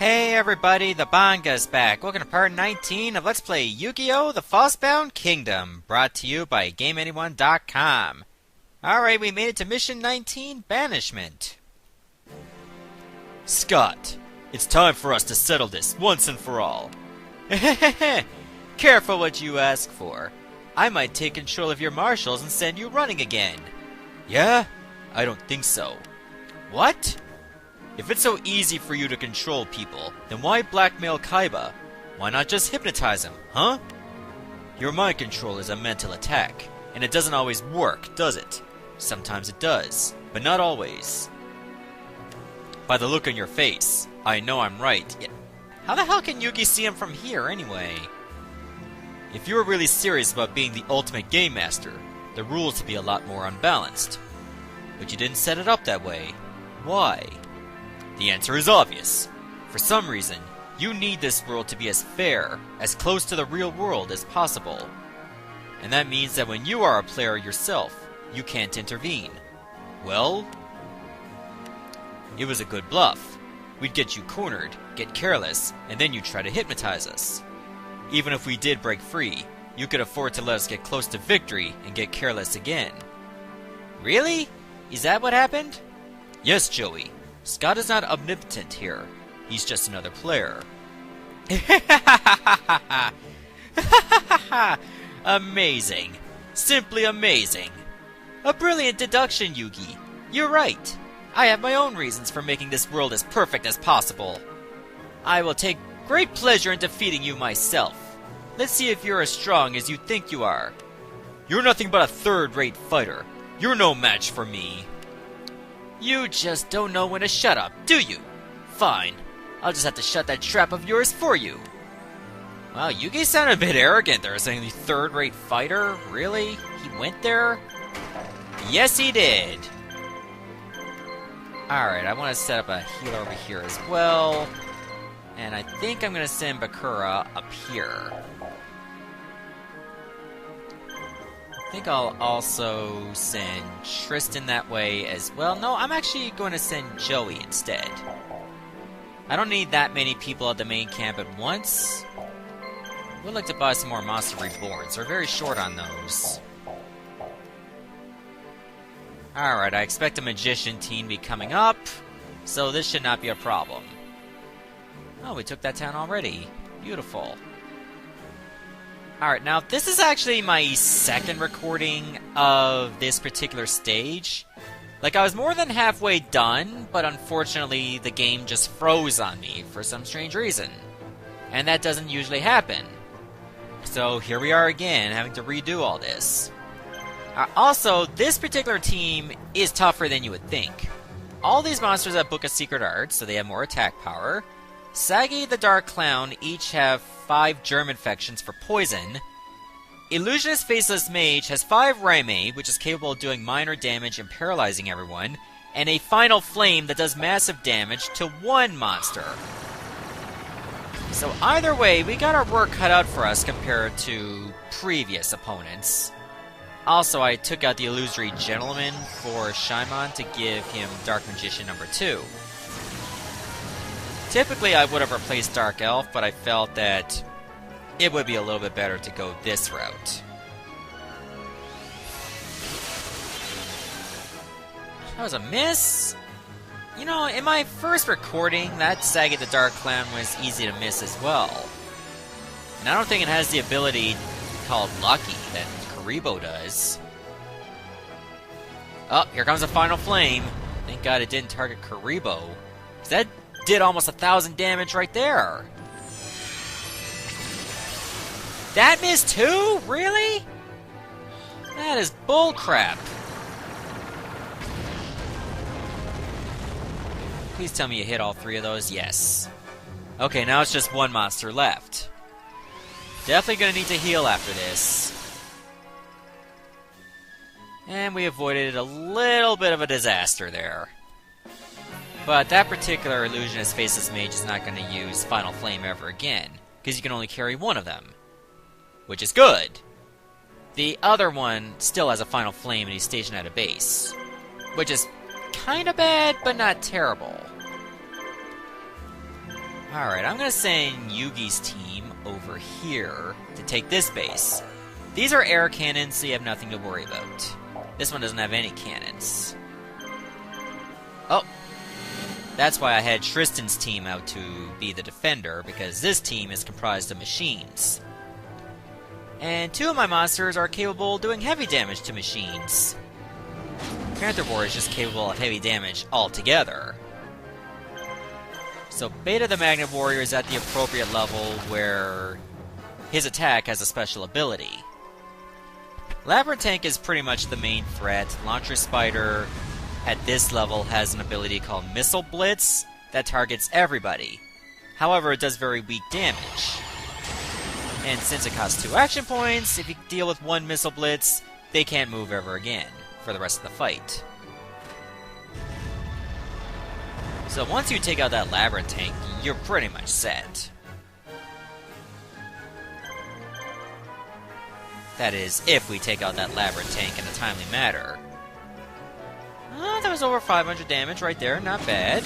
Hey everybody, the Banga's back. Welcome to part 19 of Let's Play Yu-Gi-Oh! The Falsebound Kingdom, brought to you by GameAnyone.com. Alright, we made it to mission 19, Banishment. Scott, it's time for us to settle this once and for all. Careful what you ask for. I might take control of your marshals and send you running again. Yeah? I don't think so. What? If it's so easy for you to control people, then why blackmail Kaiba? Why not just hypnotize him, huh? Your mind control is a mental attack, and it doesn't always work, does it? Sometimes it does, but not always. By the look on your face, I know I'm right. How the hell can Yugi see him from here, anyway? If you were really serious about being the ultimate game master, the rules would be a lot more unbalanced. But you didn't set it up that way. Why? The answer is obvious. For some reason, you need this world to be as fair, as close to the real world as possible. And that means that when you are a player yourself, you can't intervene. Well, it was a good bluff. We'd get you cornered, get careless, and then you'd try to hypnotize us. Even if we did break free, you could afford to let us get close to victory and get careless again. Really? Is that what happened? Yes, Joey. Scott is not omnipotent here. He's just another player. Amazing. Simply amazing. A brilliant deduction, Yugi. You're right. I have my own reasons for making this world as perfect as possible. I will take great pleasure in defeating you myself. Let's see if you're as strong as you think you are. You're nothing but a third-rate fighter. You're no match for me. You just don't know when to shut up, do you? Fine. I'll just have to shut that trap of yours for you. Wow, Yugi sounded a bit arrogant there, saying the third-rate fighter? Really? He went there? Yes, he did. Alright, I want to set up a healer over here as well. And I think I'm going to send Bakura up here. I think I'll also send Tristan that way as well. No, I'm actually going to send Joey instead. I don't need that many people at the main camp at once. I would like to buy some more Monster Reborns. We're very short on those. Alright, I expect a Magician team to be coming up, so this should not be a problem. Oh, we took that town already. Beautiful. Alright, now this is actually my second recording of this particular stage. Like, I was more than halfway done, but unfortunately the game just froze on me for some strange reason. And that doesn't usually happen. So here we are again, having to redo all this. Also, this particular team is tougher than you would think. All these monsters have Book of Secret Art, so they have more attack power. Sagi the Dark Clown each have 5 germ infections for poison. Illusionist Faceless Mage has 5 Raimei, which is capable of doing minor damage and paralyzing everyone, and a Final Flame that does massive damage to 1 monster. So either way, we got our work cut out for us compared to previous opponents. Also, I took out the Illusory Gentleman for Shaimon to give him Dark Magician number 2. Typically, I would have replaced Dark Elf, but I felt that it would be a little bit better to go this route. That was a miss? You know, in my first recording, that Sagi the Dark Clown was easy to miss as well. And I don't think it has the ability called Lucky that Karibo does. Oh, here comes a Final Flame. Thank God it didn't target Karibo. 'Cause that did almost 1,000 damage right there. That missed too? Really? That is bullcrap. Please tell me you hit all 3 of those. Yes. Okay, now it's just 1 monster left. Definitely gonna need to heal after this. And we avoided a little bit of a disaster there. But that particular Illusionist Faceless Mage is not going to use Final Flame ever again, because you can only carry 1 of them. Which is good. The other one still has a Final Flame and he's stationed at a base. Which is kinda bad, but not terrible. Alright, I'm gonna send Yugi's team over here to take this base. These are air cannons, so you have nothing to worry about. This one doesn't have any cannons. Oh! That's why I had Tristan's team out to be the defender, because this team is comprised of machines. And 2 of my monsters are capable of doing heavy damage to machines. Panther War is just capable of heavy damage altogether. So Beta the Magnet Warrior is at the appropriate level where his attack has a special ability. Labyrinth Tank is pretty much the main threat. Launcher Spider at this level has an ability called Missile Blitz that targets everybody. However, it does very weak damage. And since it costs 2 action points, if you deal with 1 Missile Blitz, they can't move ever again for the rest of the fight. So once you take out that Labyrinth Tank, you're pretty much set. That is, if we take out that Labyrinth Tank in a timely manner. Oh, that was over 500 damage right there, not bad.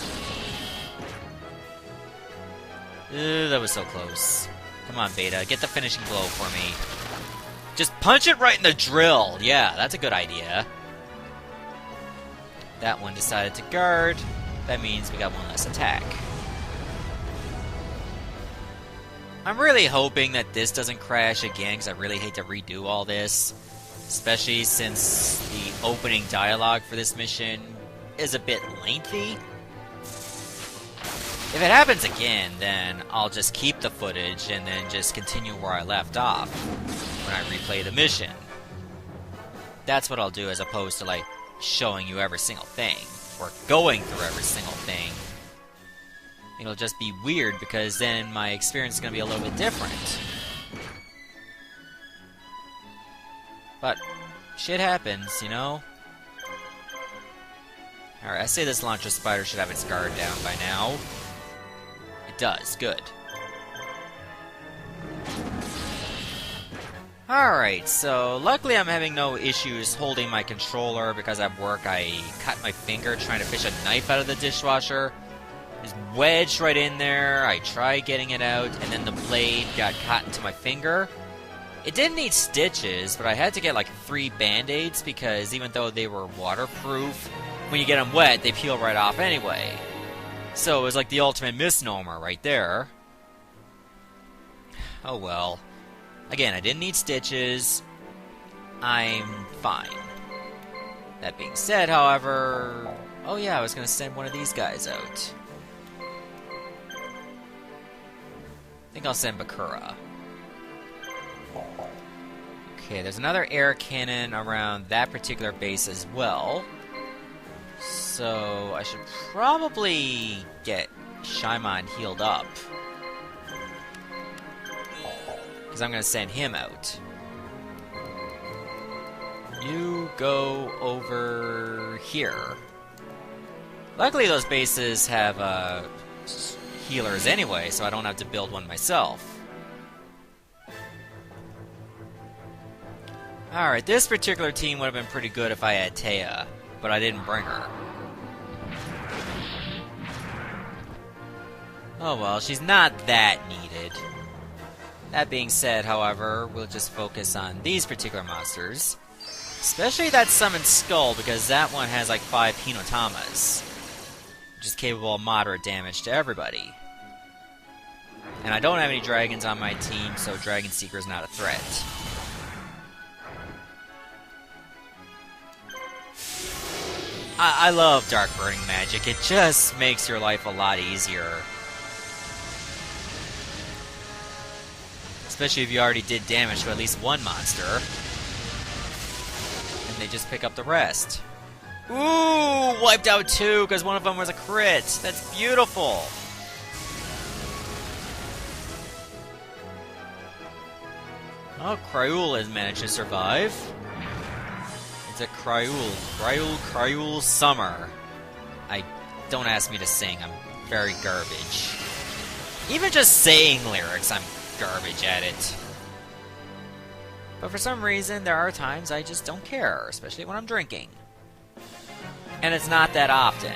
That was so close. Come on, Beta, get the finishing blow for me. Just punch it right in the drill! Yeah, that's a good idea. That one decided to guard. That means we got 1 less attack. I'm really hoping that this doesn't crash again, because I really hate to redo all this. Especially since the opening dialogue for this mission is a bit lengthy. If it happens again, then I'll just keep the footage and then just continue where I left off when I replay the mission. That's what I'll do, as opposed to, like, showing you every single thing, or going through every single thing. It'll just be weird, because then my experience is going to be a little bit different. But shit happens, you know? Alright, I say this Launcher Spider should have its guard down by now. It does, good. Alright, so luckily I'm having no issues holding my controller, because at work I cut my finger trying to fish a knife out of the dishwasher. It's wedged right in there, I tried getting it out, and then the blade got caught into my finger. It didn't need stitches, but I had to get like 3 band-aids, because even though they were waterproof, when you get them wet, they peel right off anyway. So it was like the ultimate misnomer right there. Oh well. Again, I didn't need stitches. I'm fine. That being said, however... Oh yeah, I was going to send one of these guys out. I think I'll send Bakura. Okay, there's another air cannon around that particular base as well. So I should probably get Shaimon healed up, because I'm going to send him out. You go over here. Luckily those bases have healers anyway, so I don't have to build one myself. Alright, this particular team would have been pretty good if I had Taya, but I didn't bring her. Oh well, she's not that needed. That being said, however, we'll just focus on these particular monsters. Especially that Summoned Skull, because that one has like 5 Hinotamas, which is capable of moderate damage to everybody. And I don't have any dragons on my team, so Dragon Seeker is not a threat. I love Dark Burning Magic. It just makes your life a lot easier. Especially if you already did damage to at least one monster. And they just pick up the rest. Ooh! Wiped out 2 because one of them was a crit. That's beautiful. Oh, Cryul has managed to survive. It's a Cryul Summer. Don't ask me to sing, I'm very garbage. Even just saying lyrics, I'm garbage at it. But for some reason, there are times I just don't care, especially when I'm drinking. And it's not that often.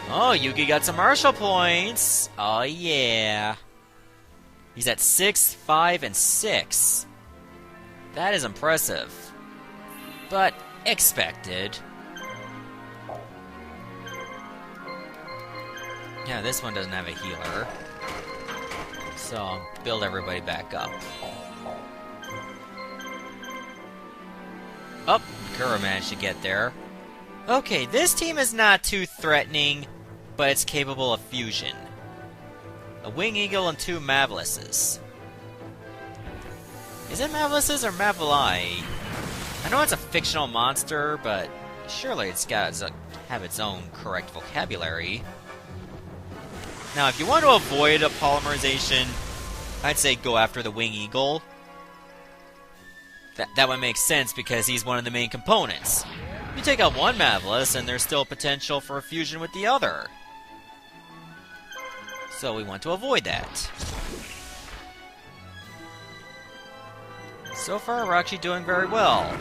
Oh, Yugi got some martial points! Oh yeah! He's at 6, 5, and 6. That is impressive. But expected. Yeah, this one doesn't have a healer. So I'll build everybody back up. Oh, Kuro managed to get there. Okay, this team is not too threatening, but it's capable of fusion. A Wing Eagle and 2 Mavelises. Is it Mavelises or Maveli? I know it's a fictional monster, but surely it's got to have its own correct vocabulary. Now, if you want to avoid a polymerization, I'd say go after the Wing Eagle. That would make sense because he's one of the main components. You take out one Mavelis, and there's still potential for a fusion with the other. So we want to avoid that. So far, we're actually doing very well.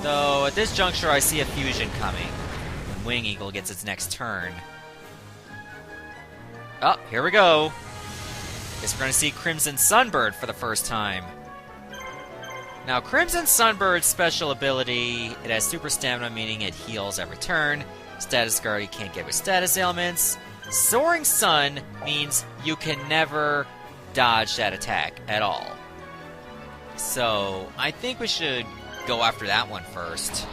Though, at this juncture, I see a fusion coming when Wing Eagle gets its next turn. Oh, here we go. Guess we're going to see Crimson Sunbird for the first time. Now, Crimson Sunbird's special ability, it has super stamina, meaning it heals every turn. Status guard, you can't get with status ailments. Soaring Sun means you can never dodge that attack at all. So, I think we should go after that one first.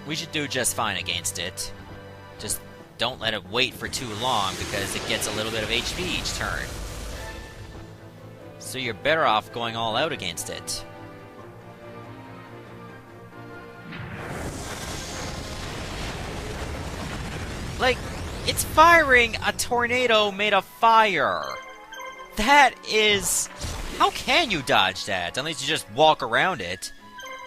We should do just fine against it. Just don't let it wait for too long because it gets a little bit of HP each turn. So you're better off going all out against it. Like, it's firing a tornado made of fire. That is... How can you dodge that? Unless you just walk around it.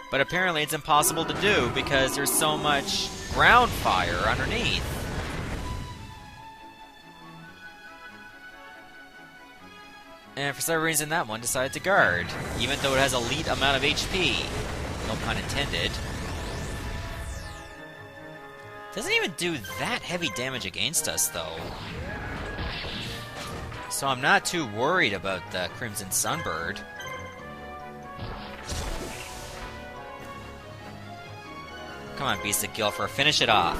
But apparently it's impossible to do because there's so much ground fire underneath. And for some reason that one decided to guard, even though it has a elite amount of HP. No pun intended. Doesn't even do that heavy damage against us, though. So I'm not too worried about the Crimson Sunbird. Come on, Beast of Guilford, finish it off.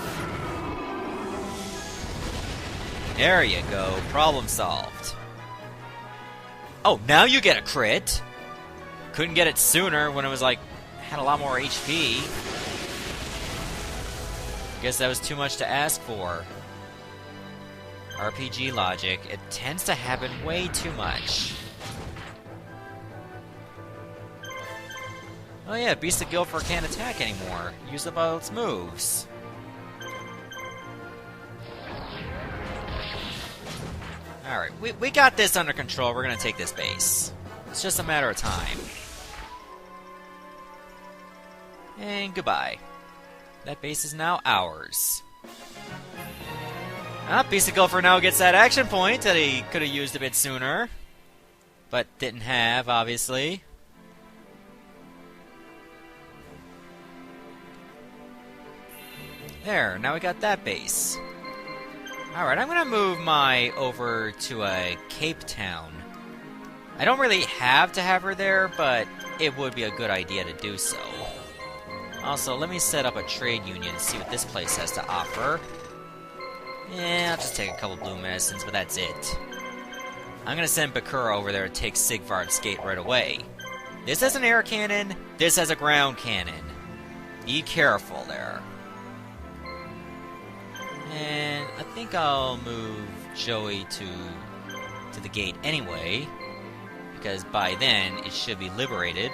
There you go, problem solved. Oh, now you get a crit! Couldn't get it sooner when it was like, had a lot more HP. Guess that was too much to ask for. RPG logic, it tends to happen way too much. Oh yeah, Beast of Guilford can't attack anymore. Use up all its moves. Alright, we got this under control. We're gonna take this base. It's just a matter of time. And goodbye. That base is now ours. Beast of Guilford now gets that action point that he could have used a bit sooner. But didn't have, obviously. There, now we got that base. Alright, I'm gonna move my over to a Cape Town. I don't really have to have her there, but it would be a good idea to do so. Also, let me set up a trade union and see what this place has to offer. Yeah, I'll just take a couple blue medicines, but that's it. I'm gonna send Bakura over there to take Sigvard's gate right away. This has an air cannon, this has a ground cannon. Be careful there. And I think I'll move Joey to the gate anyway, because by then it should be liberated.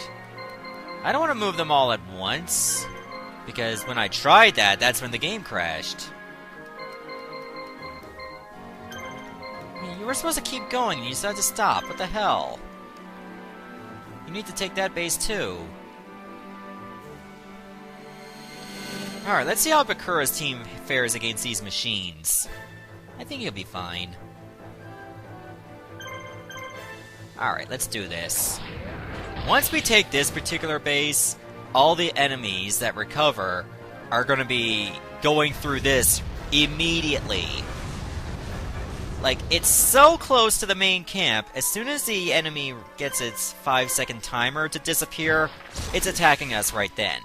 I don't want to move them all at once, because when I tried that, that's when the game crashed. I mean, you were supposed to keep going, and you decided to stop. What the hell? You need to take that base too. Alright, let's see how Bakura's team fares against these machines. I think he'll be fine. Alright, let's do this. Once we take this particular base, all the enemies that recover are going to be going through this immediately. Like, it's so close to the main camp, as soon as the enemy gets its 5-second timer to disappear, it's attacking us right then.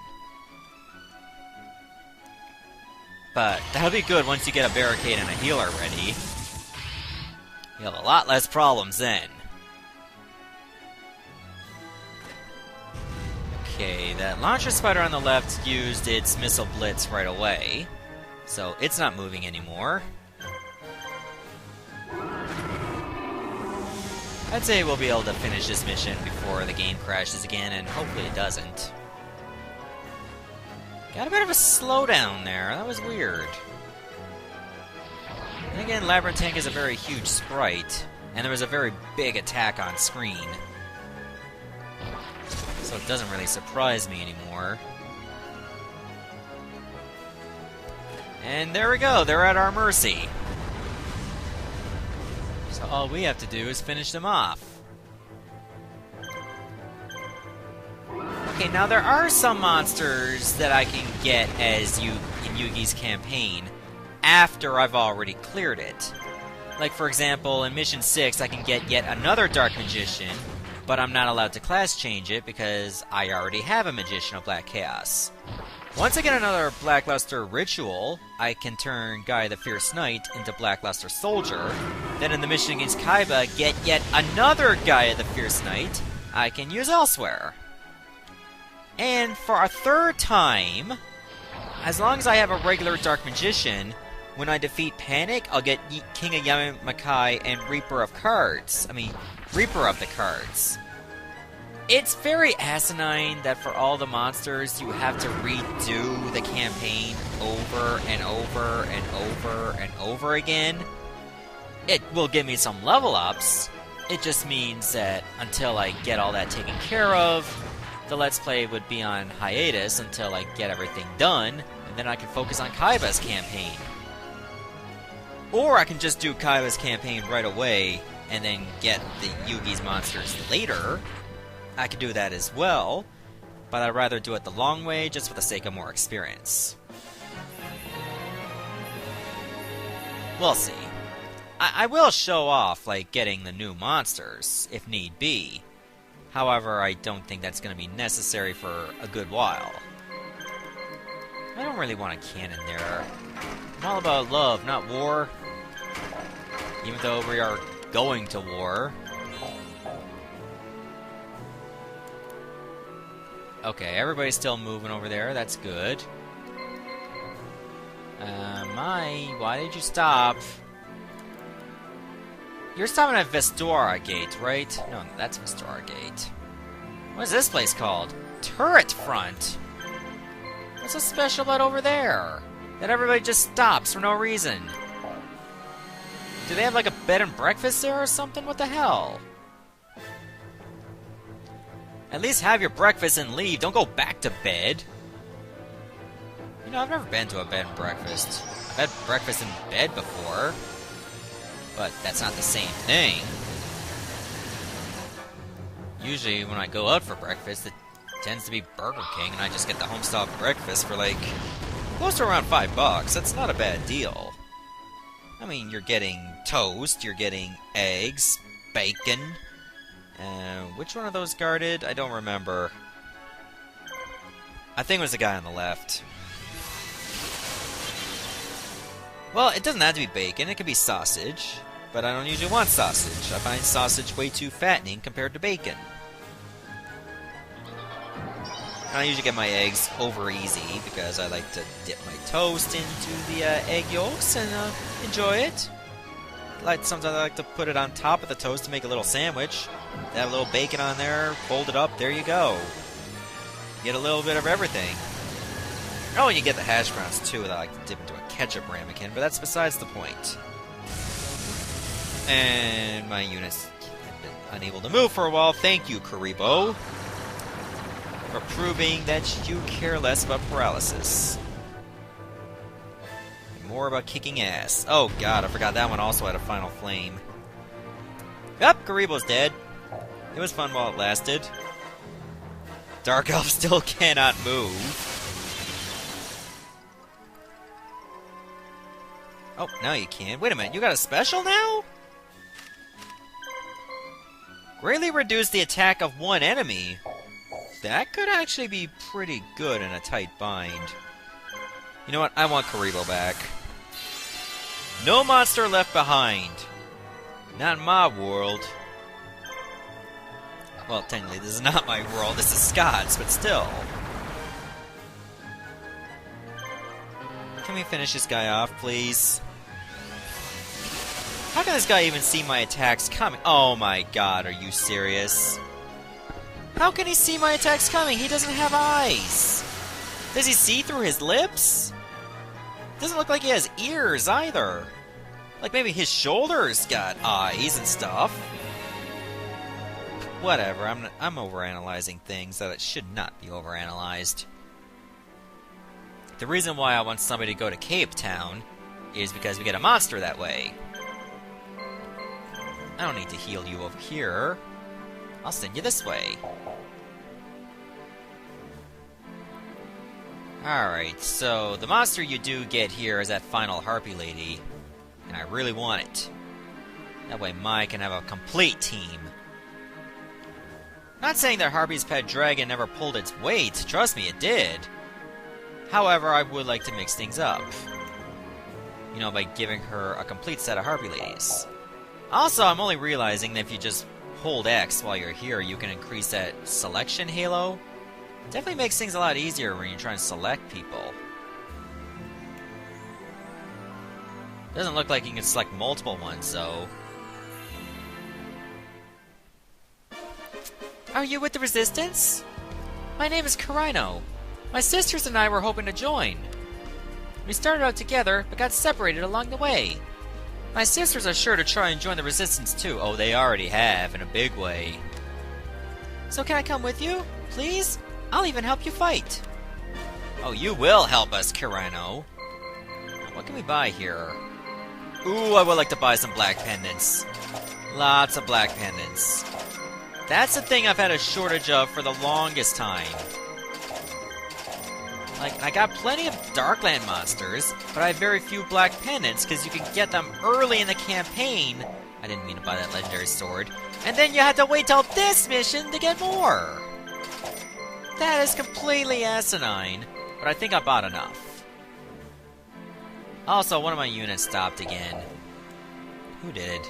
But that'll be good once you get a barricade and a healer ready. You'll have a lot less problems then. Okay, that launcher spider on the left used its missile blitz right away, so it's not moving anymore. I'd say we'll be able to finish this mission before the game crashes again, and hopefully it doesn't. Got a bit of a slowdown there, that was weird. And again, Labyrinth Tank is a very huge sprite, and there was a very big attack on screen. So it doesn't really surprise me anymore. And there we go, they're at our mercy. So all we have to do is finish them off. Okay, now there are some monsters that I can get as in Yugi's campaign after I've already cleared it. Like, for example, in Mission 6, I can get yet another Dark Magician, but I'm not allowed to class change it because I already have a Magician of Black Chaos. Once I get another Blackluster Ritual, I can turn Guy the Fierce Knight into Blackluster Soldier. Then in the mission against Kaiba, get yet another Guy the Fierce Knight I can use elsewhere. And for a third time, as long as I have a regular Dark Magician, when I defeat Panic, I'll get King of Yamamakai and Reaper of the Cards. It's very asinine that for all the monsters, you have to redo the campaign over and over and over and over again. It will give me some level ups. It just means that until I get all that taken care of, the Let's Play would be on hiatus until I get everything done, and then I can focus on Kaiba's campaign. Or I can just do Kaiba's campaign right away, and then get the Yugi's monsters later. I could do that as well, but I'd rather do it the long way, just for the sake of more experience. We'll see. I will show off, like, getting the new monsters, if need be. However, I don't think that's going to be necessary for a good while. I don't really want a cannon there. I'm all about love, not war. Even though we are going to war. Okay, everybody's still moving over there, that's good. Why did you stop? You're stopping at Vestora Gate, right? No, that's Vestora Gate. What is this place called? Turret Front! What's so special about over there? That everybody just stops for no reason. Do they have like a bed and breakfast there or something? What the hell? At least have your breakfast and leave. Don't go back to bed. You know, I've never been to a bed and breakfast. I've had breakfast in bed before. But that's not the same thing. Usually when I go out for breakfast, it tends to be Burger King, and I just get the homestyle breakfast for like close to around $5. That's not a bad deal. I mean, you're getting toast, you're getting eggs, bacon. Which one of those guarded? I don't remember. I think it was the guy on the left. Well, it doesn't have to be bacon, it could be sausage. But I don't usually want sausage. I find sausage way too fattening compared to bacon. And I usually get my eggs over easy because I like to dip my toast into the egg yolks and enjoy it. Sometimes I like to put it on top of the toast to make a little sandwich. Have a little bacon on there, fold it up, there you go. Get a little bit of everything. Oh, and you get the hash browns too that I like to dip into a ketchup ramekin, but that's besides the point. And my units have been unable to move for a while. Thank you, Karibo, for proving that you care less about paralysis. And more about kicking ass. Oh god, I forgot that one also had a final flame. Yep, Karibo's dead. It was fun while it lasted. Dark Elf still cannot move. Oh, now you can. Wait a minute, you got a special now? Greatly reduce the attack of one enemy. That could actually be pretty good in a tight bind. You know what? I want Karibo back. No monster left behind. Not in my world. Well, technically, this is not my world. This is Scott's, but still. Can we finish this guy off, please? How can this guy even see my attacks coming? Oh my god, are you serious? How can he see my attacks coming? He doesn't have eyes. Does he see through his lips? Doesn't look like he has ears either. Like maybe his shoulders got eyes and stuff. Whatever, I'm overanalyzing things that it should not be overanalyzed. The reason why I want somebody to go to Cape Town is because we get a monster that way. I don't need to heal you over here. I'll send you this way. Alright, so the monster you do get here is that final Harpie Lady. And I really want it. That way Mai can have a complete team. Not saying that Harpie's pet dragon never pulled its weight. Trust me, it did. However, I would like to mix things up. You know, by giving her a complete set of Harpie Ladies. Also, I'm only realizing that if you just hold X while you're here, you can increase that selection halo. Definitely makes things a lot easier when you're trying to select people. Doesn't look like you can select multiple ones, though. Are you with the Resistance? My name is Karino. My sisters and I were hoping to join. We started out together, but got separated along the way. My sisters are sure to try and join the Resistance too. Oh, they already have, in a big way. So can I come with you? Please? I'll even help you fight. Oh, you will help us, Karino. What can we buy here? Ooh, I would like to buy some black pendants. Lots of black pendants. That's the thing I've had a shortage of for the longest time. Like, I got plenty of Darkland monsters, but I have very few black pendants, because you can get them early in the campaign. I didn't mean to buy that legendary sword. And then you have to wait till this mission to get more. That is completely asinine, but I think I bought enough. Also, one of my units stopped again. Who did?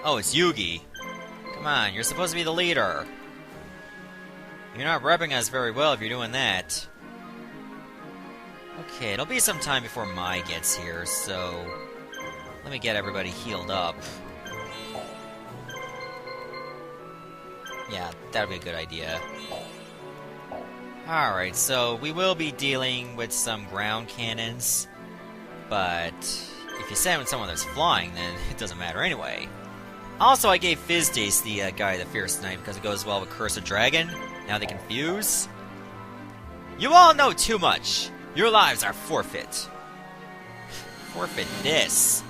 Oh, it's Yugi. Come on, you're supposed to be the leader. You're not repping us very well if you're doing that. Okay, it'll be some time before Mai gets here, so let me get everybody healed up. Yeah, that'd be a good idea. Alright, so we will be dealing with some ground cannons, but if you send with someone that's flying, then it doesn't matter anyway. Also, I gave Fizdace the guy the Fierce Knight because it goes well with Curse of Dragon. Now they confuse. You all know too much! Your lives are forfeit. Forfeit this.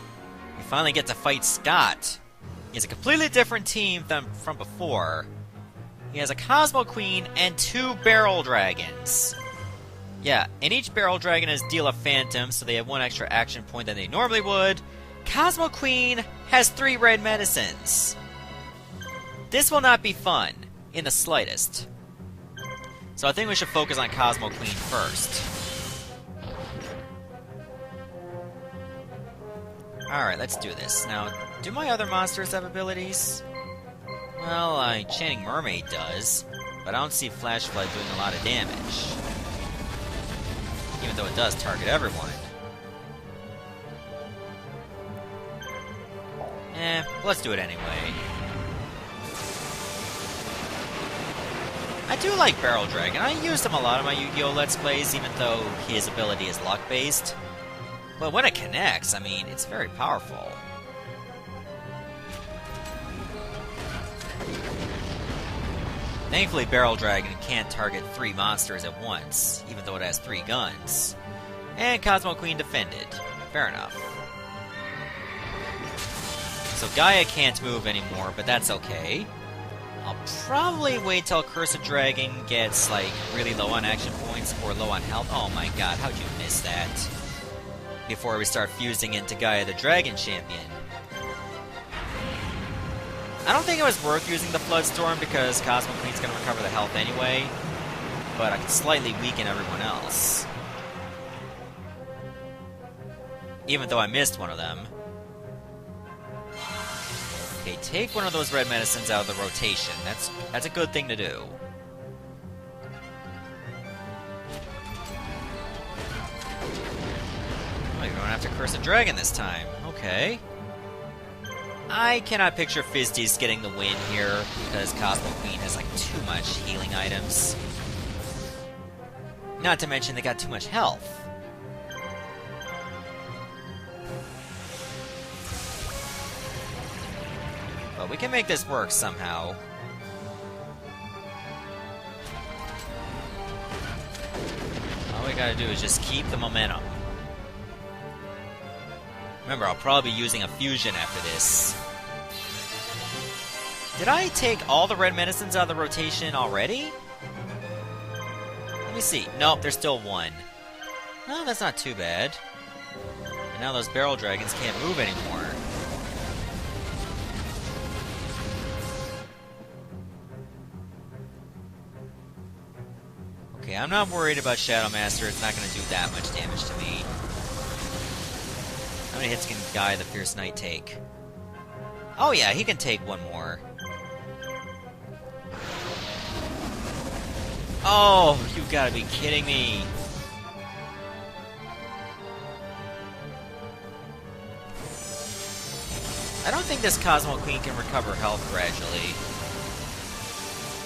We finally get to fight Scott. He has a completely different team than from before. He has a Cosmo Queen and 2 Barrel Dragons. Yeah, and each Barrel Dragon has Deal a Phantom, so they have 1 extra action point than they normally would. Cosmo Queen has 3 red medicines. This will not be fun, in the slightest. So I think we should focus on Cosmo Queen first. Alright, let's do this. Now, do my other monsters have abilities? Well, Chanting Mermaid does, but I don't see Flash Flood doing a lot of damage. Even though it does target everyone. Let's do it anyway. I do like Barrel Dragon. I used him a lot in my Yu-Gi-Oh! Let's Plays, even though his ability is luck-based. But when it connects, I mean, it's very powerful. Thankfully, Barrel Dragon can't target 3 monsters at once, even though it has 3 guns. And Cosmo Queen defended. Fair enough. So Gaia can't move anymore, but that's okay. I'll probably wait till Curse of Dragon gets, like, really low on action points or low on health. Oh my god, how'd you miss that? before we start fusing into Gaia the Dragon Champion. I don't think it was worth using the Floodstorm because Cosmo Queen's gonna recover the health anyway, but I can slightly weaken everyone else. Even though I missed one of them. Okay, take one of those red medicines out of the rotation. That's a good thing to do. Oh, you're gonna have to curse a dragon this time. Okay. I cannot picture Fizdis getting the win here because Cosmo Queen has like too much healing items. Not to mention they got too much health. But we can make this work somehow. All we gotta do is just keep the momentum. Remember, I'll probably be using a fusion after this. Did I take all the red medicines out of the rotation already? Let me see. Nope, there's still one. Well, that's not too bad. And now those barrel dragons can't move anymore. Okay, I'm not worried about Shadow Master. It's not going to do that much damage to me. How many hits can Guy the Fierce Knight take? Oh yeah, he can take one more. Oh, you've got to be kidding me. I don't think this Cosmo Queen can recover health gradually.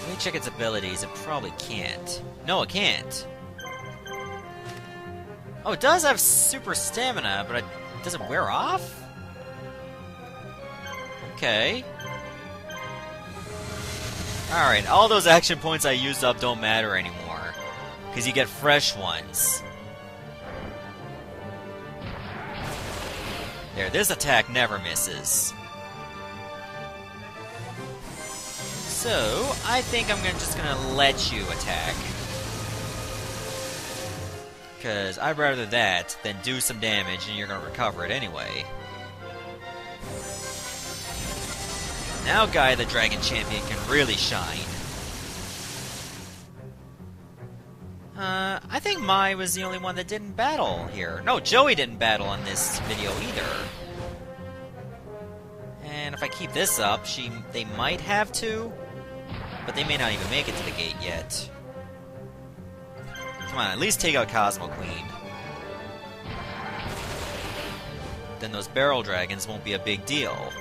Let me check its abilities. It probably can't. No, it can't. Oh, it does have super stamina, but does it wear off? Okay. Alright, all those action points I used up don't matter anymore. Because you get fresh ones. There, this attack never misses. So, I think I'm just gonna let you attack. Because I'd rather that than do some damage and you're gonna recover it anyway. Now Guy the Dragon Champion can really shine. I think Mai was the only one that didn't battle here. No, Joey didn't battle in this video either. And if I keep this up, they might have to, but they may not even make it to the gate yet. Come on, at least take out Cosmo Queen. Then those barrel dragons won't be a big deal.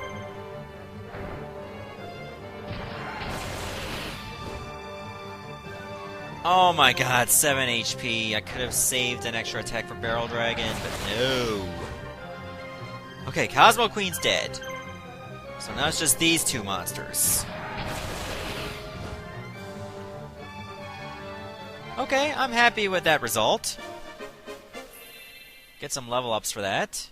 Oh my god, 7 HP. I could have saved an extra attack for Barrel Dragon, but no. Okay, Cosmo Queen's dead. So now it's just these two monsters. Okay, I'm happy with that result. Get some level ups for that.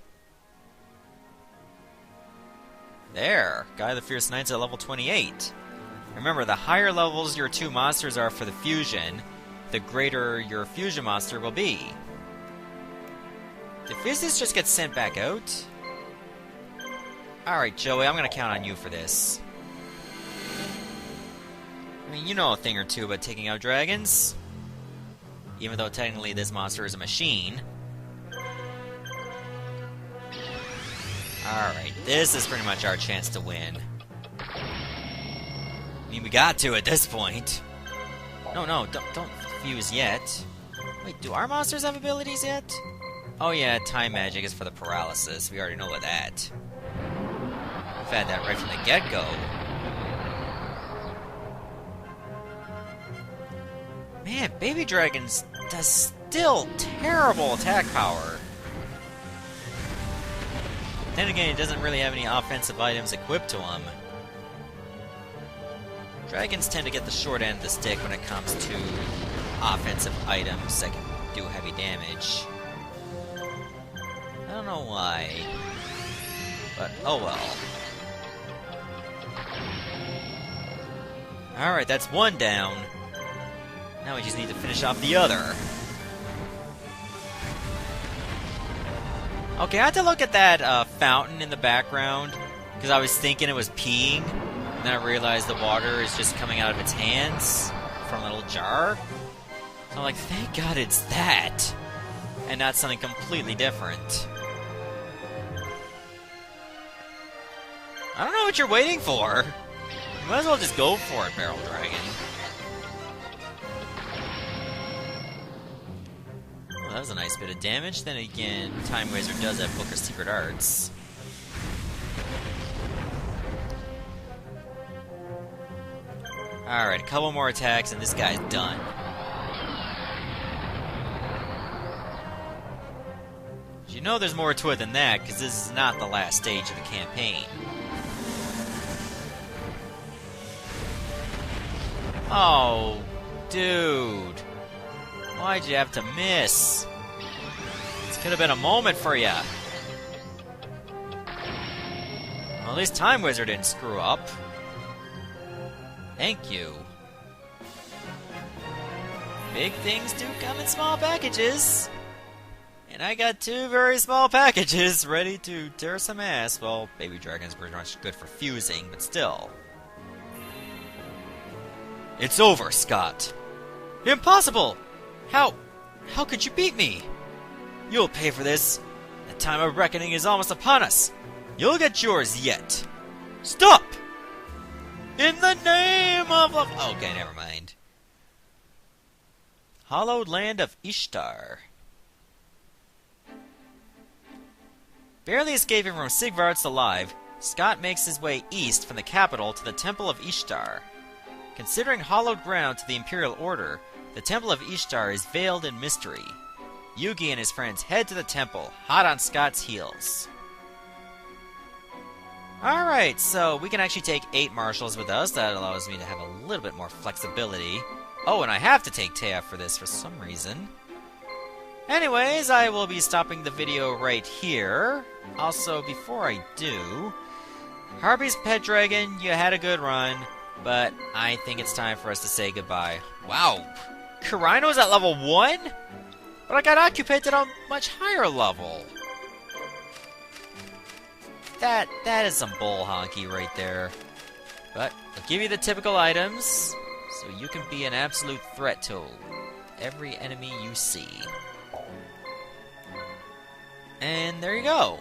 There, Guy the Fierce Knight's at level 28. Remember, the higher levels your two monsters are for the fusion, the greater your fusion monster will be. Did Fizdis just get sent back out? Alright, Joey, I'm gonna count on you for this. I mean, you know a thing or two about taking out dragons. Even though technically this monster is a machine. Alright, this is pretty much our chance to win. I mean, we got to at this point. No, don't fuse yet. Wait, do our monsters have abilities yet? Oh yeah, time magic is for the paralysis. We already know about that. We've had that right from the get-go. Man, Baby Dragons does still terrible attack power. Then again, it doesn't really have any offensive items equipped to him. Dragons tend to get the short end of the stick when it comes to offensive items that can do heavy damage. I don't know why, but oh well. Alright, that's one down. Now we just need to finish off the other. Okay, I had to look at that fountain in the background, because I was thinking it was peeing, and then I realized the water is just coming out of its hands from a little jar. So I'm like, thank God it's that, and not something completely different. I don't know what you're waiting for. You might as well just go for it, Barrel Dragon. Well, that was a nice bit of damage. Then again, Time Wazer does have Book of Secret Arts. Alright, a couple more attacks and this guy's done. But you know there's more to it than that, because this is not the last stage of the campaign. Oh, dude. Why'd you have to miss? This could have been a moment for ya. Well, at least Time Wizard didn't screw up. Thank you. Big things do come in small packages. And I got 2 very small packages ready to tear some ass. Well, Baby Dragon's pretty much good for fusing, but still. It's over, Scott. Impossible! How could you beat me? You'll pay for this. The time of reckoning is almost upon us. You'll get yours yet. Stop! In the name of... Okay, never mind. Hallowed Land of Ishtar. Barely escaping from Sigvard's alive, Scott makes his way east from the capital to the Temple of Ishtar. Considering hallowed ground to the Imperial Order, the Temple of Ishtar is veiled in mystery. Yugi and his friends head to the temple, hot on Scott's heels. Alright, so we can actually take 8 marshals with us. That allows me to have a little bit more flexibility. Oh, and I have to take Taya for this for some reason. Anyways, I will be stopping the video right here. Also, before I do, Harpie's Pet Dragon, you had a good run, but I think it's time for us to say goodbye. Wow, Karino's at level 1? But I got occupied at a much higher level. That is some bull honky right there. But I'll give you the typical items, so you can be an absolute threat to every enemy you see. And there you go.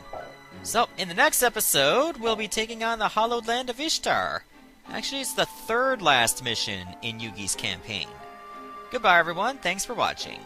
So, in the next episode, we'll be taking on the Hallowed Land of Ishtar. Actually, it's the 3rd last mission in Yugi's campaign. Goodbye, everyone. Thanks for watching.